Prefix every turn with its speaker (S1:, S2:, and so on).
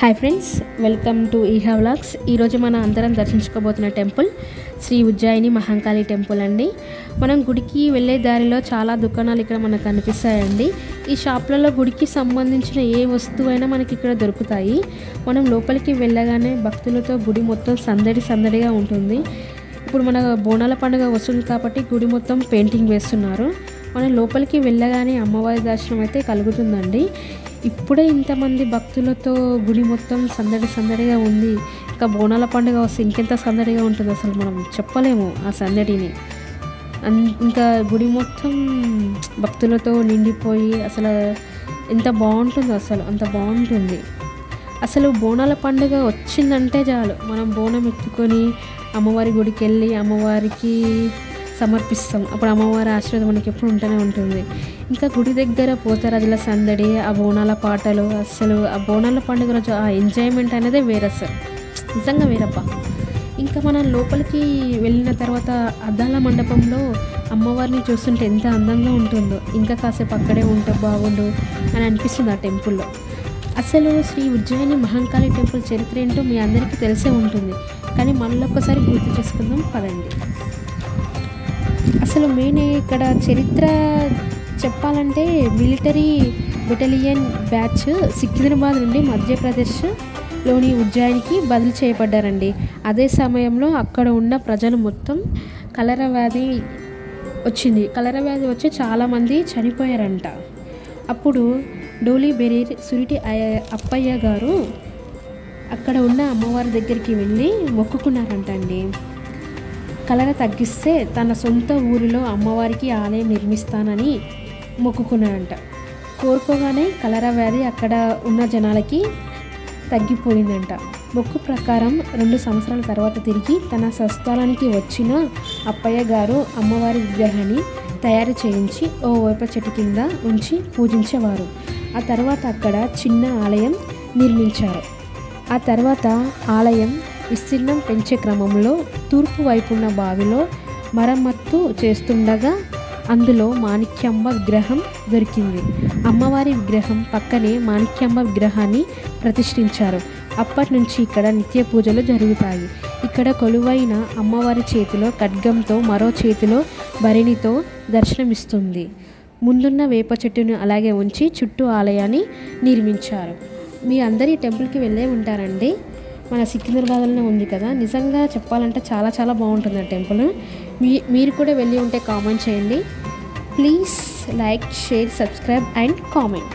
S1: Hi friends, welcome to ఈహా vlogs. ఈరోజు మనం అందరం దర్శించుకోబోతున్న టెంపుల్ శ్రీ ఉజ్జయిని మహంకాళి టెంపుల్ అండి. మనం గుడికి వెళ్ళే దారిలో చాలా దుకాణాలు ఇక్కడ మనకు కనిపిస్తాయండి. ఈ షాప్లలో గుడికి సంబంధించిన ఏ వస్తువైనా మనకి ఇక్కడ దొరుకుతాయి. మనం లోపలికి వెళ్ళగానే భక్తులతో గుడి మొత్తం సందడిగా ఉంటుంది. ఇప్పుడు మన బోనాల పండుగ వస్తుంది కాబట్టి గుడి మొత్తం పెయింటింగ్ వేస్తున్నారు. మనం లోపలికి వెళ్ళగానే అమ్మవారి దర్శనం అయితే కలుగుతుందండి. ఇప్పుడే ఇంతమంది భక్తులతో గుడి మొత్తం సందడిగా ఉంది. ఇంకా బోనాల పండుగ వస్తే ఇంకెంత సందడిగా ఉంటుంది, అసలు మనం చెప్పలేము ఆ సందడిని. ఇంకా గుడి మొత్తం భక్తులతో నిండిపోయి అసలు ఎంత బాగుంటుందో, అసలు అంత బాగుంటుంది. అసలు బోనాల పండుగ వచ్చిందంటే చాలు మనం బోనం ఎత్తుకొని అమ్మవారి గుడికి వెళ్ళి అమ్మవారికి సమర్పిస్తాం. అప్పుడు అమ్మవారి ఆశీర్వాదం మనకి ఎప్పుడు ఉంటూనే ఉంటుంది. ఇంకా గుడి దగ్గర పోతరాజుల సందడి, ఆ బోనాల పాటలు, అసలు ఆ బోనాల పండుగ రోజు ఆ ఎంజాయ్మెంట్ అనేది వేరే, అసలు నిజంగా వేరప్ప. ఇంకా మనం లోపలికి వెళ్ళిన తర్వాత అద్దాల మండపంలో అమ్మవారిని చూస్తుంటే ఎంత అందంగా ఉంటుందో, ఇంకా కాసేపు అక్కడే ఉంటే బాగుండు అని అనిపిస్తుంది ఆ టెంపుల్లో. అసలు శ్రీ ఉజ్జయిని మహంకాళి టెంపుల్ చరిత్ర ఏంటో మీ అందరికీ తెలిసే ఉంటుంది, కానీ మళ్ళొక్కసారి గుర్తు చేసుకుందాం పదండి. అసలు మెయిన్ ఇక్కడ చరిత్ర చెప్పాలంటే మిలిటరీ బెటాలియన్ బ్యాచ్ సికింద్రాబాద్ నుండి మధ్యప్రదేశ్లోని ఉజ్జయినికి బదిలీ చేయబడ్డారండి. అదే సమయంలో అక్కడ ఉన్న ప్రజలు మొత్తం కలరా వ్యాధి వచ్చింది. కలరా వ్యాధి వచ్చి చాలామంది చనిపోయారంట. అప్పుడు డోలి బెరీర్ సురిటి అప్పయ్య గారు అక్కడ ఉన్న అమ్మవారి దగ్గరికి వెళ్ళి మొక్కుకున్నారంట అండి. కలరా తగ్గిస్తే తన సొంత ఊరిలో అమ్మవారికి ఆలయం నిర్మిస్తానని మొక్కుకున్నాడంట. కోరుకోగానే కలరా వ్యాధి అక్కడ ఉన్న జనాలకి తగ్గిపోయిందంట. మొక్కు ప్రకారం 2 సంవత్సరాల తర్వాత తిరిగి తన స్వస్థలానికి వచ్చిన అప్పయ్య గారు అమ్మవారి విగ్రహాన్ని తయారు చేయించి ఓ వేప చెట్టు కింద ఉంచి పూజించేవారు. ఆ తర్వాత అక్కడ చిన్న ఆలయం నిర్మించారు. ఆ తర్వాత ఆలయం విస్తీర్ణం పెంచే క్రమంలో తూర్పు వైపున్న బావిలో మరమ్మత్తు చేస్తుండగా అందులో మాణిక్యాంబ విగ్రహం దొరికింది. అమ్మవారి విగ్రహం పక్కనే మాణిక్యాంబ విగ్రహాన్ని ప్రతిష్ఠించారు. అప్పటి నుంచి ఇక్కడ నిత్య పూజలు జరుగుతాయి. ఇక్కడ కొలువైన అమ్మవారి చేతిలో ఖడ్గంతో, మరో చేతిలో భరిణితో దర్శనమిస్తుంది. ముందున్న వేప చెట్టును అలాగే ఉంచి చుట్టూ ఆలయాన్ని నిర్మించారు. మీ అందరి టెంపుల్కి వెళ్ళే ఉంటారండి. మన సికింద్రాబాద్లోనే ఉంది కదా. నిజంగా చెప్పాలంటే చాలా బాగుంటుంది ఆ టెంపుల్. మీరు కూడా వెళ్ళి ఉంటే కామెంట్ చేయండి. Please like, share, subscribe and comment.